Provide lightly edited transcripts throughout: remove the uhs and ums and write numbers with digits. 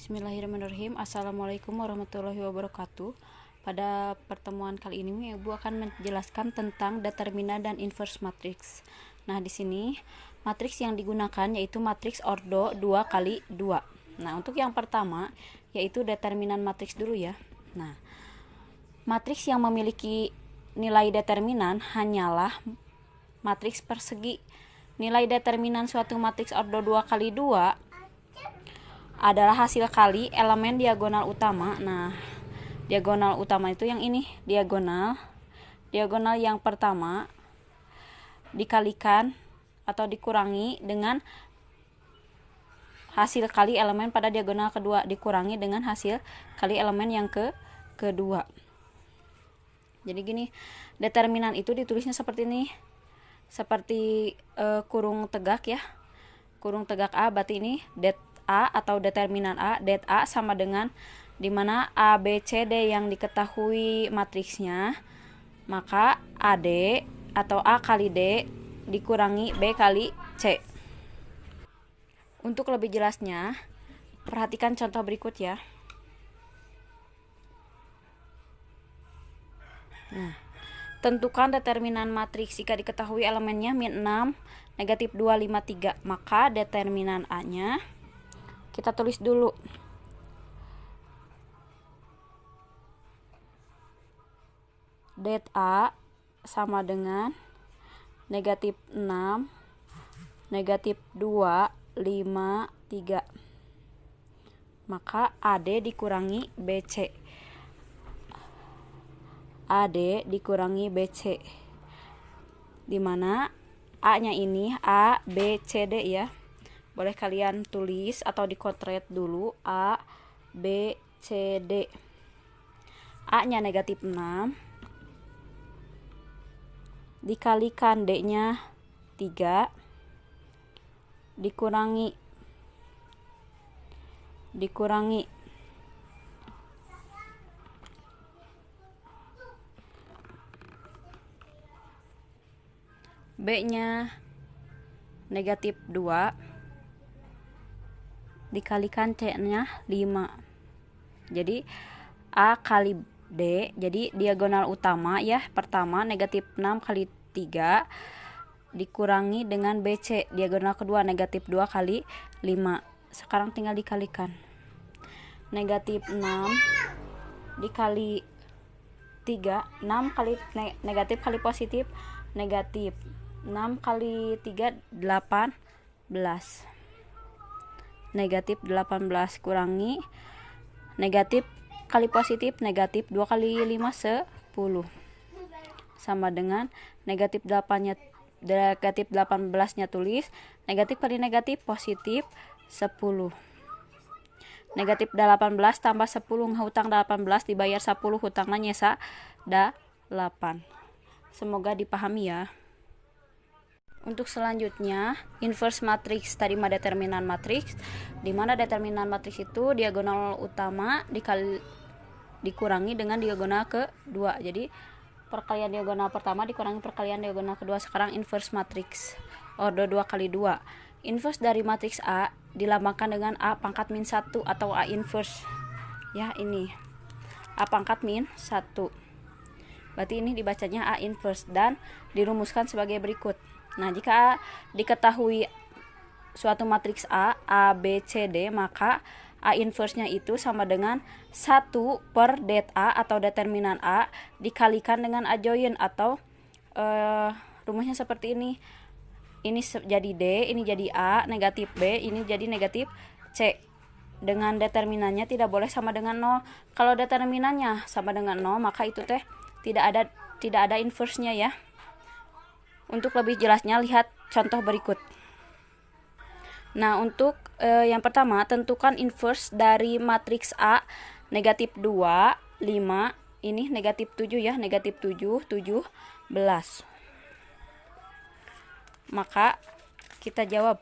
Bismillahirrahmanirrahim. Assalamualaikum warahmatullahi wabarakatuh. Pada pertemuan kali ini Ibu akan menjelaskan tentang determinan dan inverse matrix. Nah, di sini matriks yang digunakan yaitu matriks ordo 2 kali 2. Nah, untuk yang pertama yaitu determinan matriks dulu ya. Nah, matriks yang memiliki nilai determinan hanyalah matriks persegi. Nilai determinan suatu matriks ordo 2 kali 2 adalah hasil kali elemen diagonal utama. Nah, diagonal utama itu yang ini, diagonal yang pertama dikalikan atau dikurangi dengan hasil kali elemen pada diagonal kedua dikurangi dengan hasil kali elemen yang kedua. Jadi gini, determinan itu ditulisnya seperti ini. Seperti kurung tegak ya. Kurung tegak A, berarti ini det A atau determinan A, det A sama dengan dimana A, B, C, D yang diketahui matriksnya, maka AD atau A kali D dikurangi B kali C. Untuk lebih jelasnya, perhatikan contoh berikut ya. Nah, tentukan determinan matriks jika diketahui elemennya min 6, negatif 2, 5, 3. Maka determinan A-nya kita tulis dulu. Det A sama dengan negatif 6, negatif 2, 5, 3. Maka AD dikurangi BC. AD dikurangi BC. Dimana A-nya ini A, B, C, D ya. Boleh kalian tulis atau dikotret dulu A, B, C, D. A-nya negatif 6 dikalikan D-nya 3 dikurangi B-nya negatif 2 dikalikan C-nya 5. Jadi A kali D, jadi diagonal utama ya, pertama negatif 6 kali 3 dikurangi dengan BC, diagonal kedua negatif 2 kali 5. Sekarang tinggal dikalikan. Negatif 6 dikali 3, 6 kali negatif kali positif, negatif 6 kali 3 18. Negatif 18 kurangi negatif kali positif, negatif 2 kali 5 10 sama dengan negatif 8-nya, negatif 18-nya tulis negatif kali negatif positif 10. Negatif 18 tambah 10 hutang 18 dibayar 10 hutangna nyesa 8. Semoga dipahami ya. Untuk selanjutnya, inverse matrix tadi mah determinan matriks, di mana determinan matriks itu diagonal utama dikurangi dengan diagonal kedua. Jadi perkalian diagonal pertama dikurangi perkalian diagonal kedua. Sekarang inverse matriks ordo 2 kali 2. Inverse dari matriks A dilambangkan dengan A pangkat min 1 atau A inverse. Ya, ini A pangkat min 1. Berarti ini dibacanya A inverse dan dirumuskan sebagai berikut. Nah, jika diketahui suatu matriks A, A, B, C, D, maka A inverse-nya itu sama dengan 1 per det A atau determinan A dikalikan dengan adjoint atau rumusnya seperti ini. Ini jadi D, ini jadi A, negatif B, ini jadi negatif C. Dengan determinannya tidak boleh sama dengan 0. Kalau determinannya sama dengan 0, maka itu teh tidak ada inverse-nya ya. Untuk lebih jelasnya lihat contoh berikut. Nah, untuk yang pertama tentukan inverse dari matriks A negatif 2, 5, ini negatif 7 ya, negatif 7, 17. Maka kita jawab.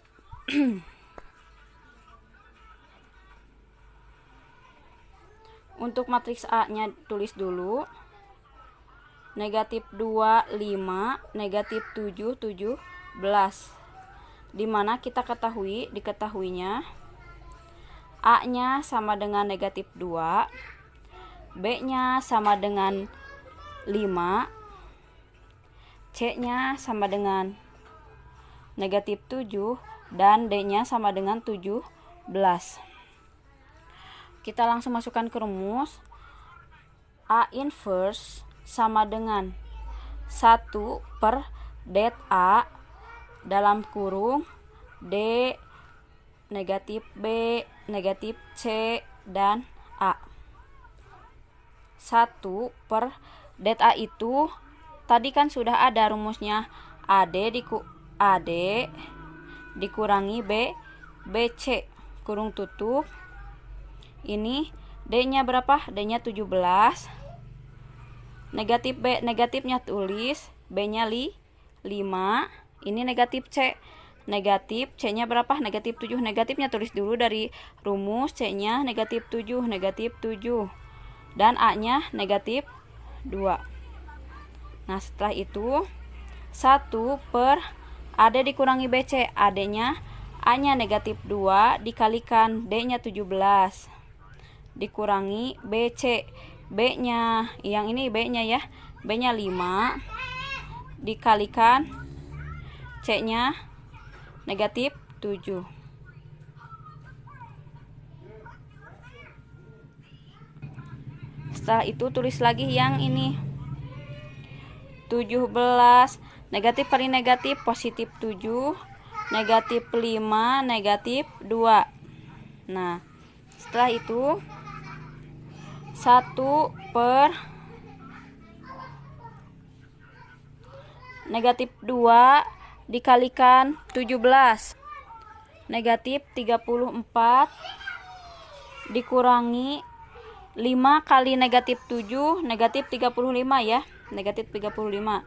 Untuk matriks A-nya tulis dulu. Negatif 2, 5, negatif 7, 17. Dimana kita diketahuinya A-nya sama dengan negatif 2, B-nya sama dengan 5, C-nya sama dengan negatif 7, dan D-nya sama dengan 17. Kita langsung masukkan ke rumus. A inverse sama dengan 1 per det A dalam kurung D negatif B negatif C dan A. 1 per det A itu tadi kan sudah ada rumusnya, AD dikurangi BC kurung tutup. Ini D-nya berapa? D-nya 17. Negatif B, negatifnya tulis, B-nya 5. Ini negatif C. Negatif C-nya berapa? Negatif 7. Negatifnya tulis dulu dari rumus, C-nya negatif 7, negatif 7. Dan A-nya negatif 2. Nah, setelah itu 1 per AD dikurangi BC. AD-nya A-nya negatif 2 dikalikan D-nya 17 dikurangi BC. B-nya, yang ini B-nya ya, B-nya 5 dikalikan C-nya negatif 7. Setelah itu tulis lagi yang ini 17. Negatif kali negatif positif 7, negatif 5, negatif 2. Nah, setelah itu 1 per negatif 2 dikalikan 17. Negatif 34 dikurangi 5 kali negatif 7, negatif 35 ya, negatif 35.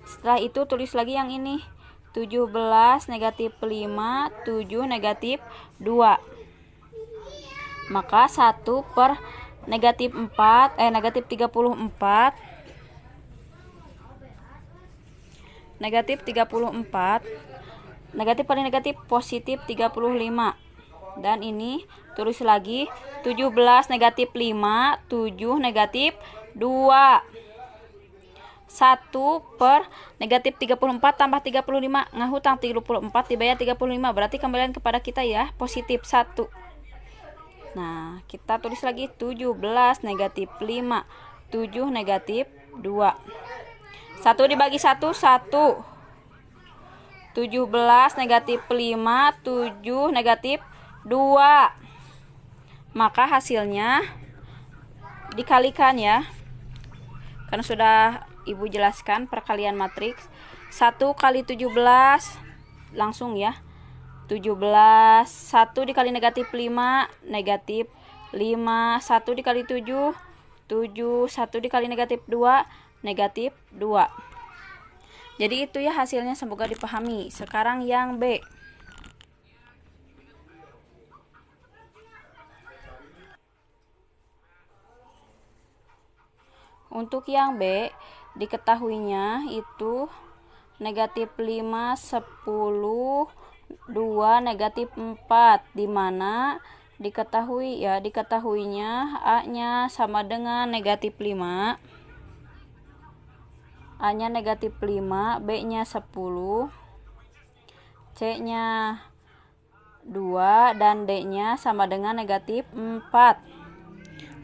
Setelah itu tulis lagi yang ini 17 negatif 5, 7 negatif 2. Maka 1 per negatif 4, negatif 34, negatif 34, negatif kali negatif positif 35. Dan ini tulis lagi 17 negatif 5, 7 negatif 2. 1 per negatif 34 tambah 35, ngahutang 34 dibayar 35, berarti kembalian kepada kita ya, positif 1. Nah, kita tulis lagi 17 negatif 5, 7 negatif 2. 1 dibagi 1, 1. 17 negatif 5, 7 negatif 2. Maka hasilnya dikalikan ya. Karena sudah Ibu jelaskan perkalian matriks. 1 kali 17 langsung ya. 17, 1 dikali negatif 5, negatif 5, 1 dikali 7, 7, 1 dikali negatif 2, negatif 2. Jadi itu ya hasilnya, semoga dipahami. Sekarang yang B. Untuk yang B, diketahuinya itu negatif 5, 10, 2 negatif 4, dimana diketahuinya A-nya sama dengan negatif 5, A-nya negatif 5, B-nya 10, C-nya 2, dan D-nya sama dengan negatif 4.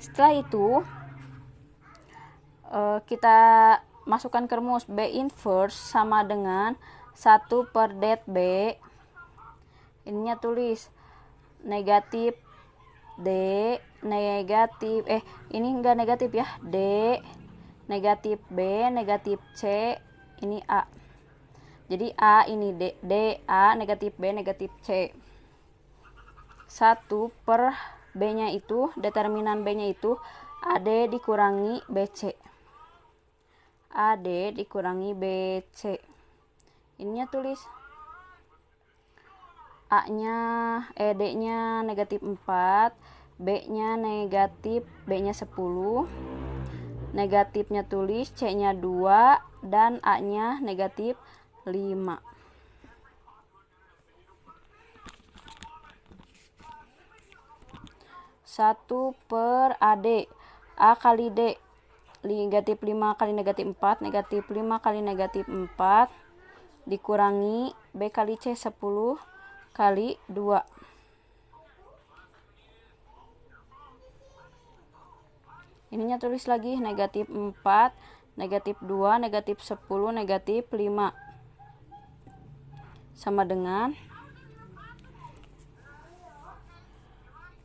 Setelah itu kita masukkan ke rumus. B inverse sama dengan 1 per det B. Ininya tulis negatif D negatif ini enggak negatif ya, D negatif B negatif C, ini A. Jadi A ini D A negatif B negatif C. 1 per B-nya itu, determinan B-nya itu AD dikurangi BC. AD dikurangi BC. Ininya tulis A-nya D-nya negatif 4, B-nya negatif, B-nya 10. Negatifnya tulis, C-nya 2, dan A-nya negatif 5. 1 per AD. A kali D. Negatif 5 kali negatif 4. Negatif 5 kali negatif 4. Dikurangi B kali C 10 kali 2. Ininya tulis lagi negatif 4, negatif 2, negatif 10, negatif 5. Sama dengan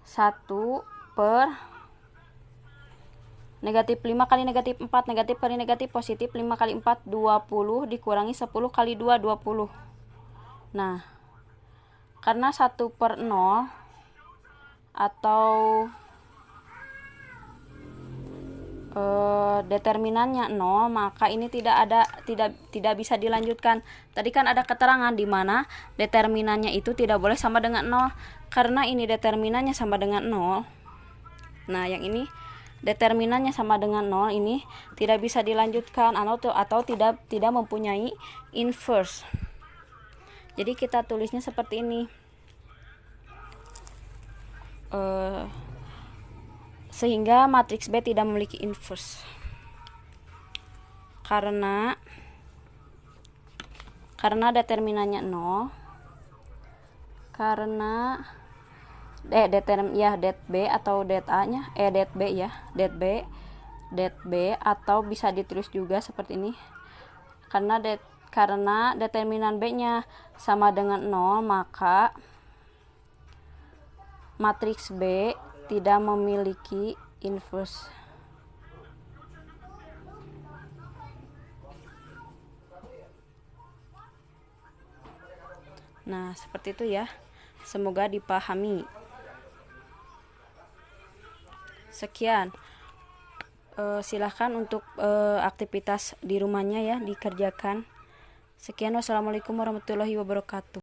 1 per negatif 5 kali negatif 4, negatif kali negatif positif, 5 kali 4 20, dikurangi 10 kali 2 20. Nah, karena 1 per 0 atau determinannya 0, maka ini tidak bisa dilanjutkan. Tadi kan ada keterangan di mana determinannya itu tidak boleh sama dengan 0. Karena ini determinannya sama dengan 0. Nah, yang ini determinannya sama dengan 0, ini tidak bisa dilanjutkan atau tidak mempunyai inverse. Jadi kita tulisnya seperti ini. Sehingga matriks B tidak memiliki inverse. Karena determinannya 0. Karena det B atau det A-nya det B ya, det B atau bisa ditulis juga seperti ini. Karena determinan B-nya sama dengan 0, maka matriks B tidak memiliki inverse. Nah, seperti itu ya. Semoga dipahami. Sekian. Silahkan untuk aktivitas di rumahnya ya dikerjakan. Sekian, wassalamualaikum warahmatullahi wabarakatuh.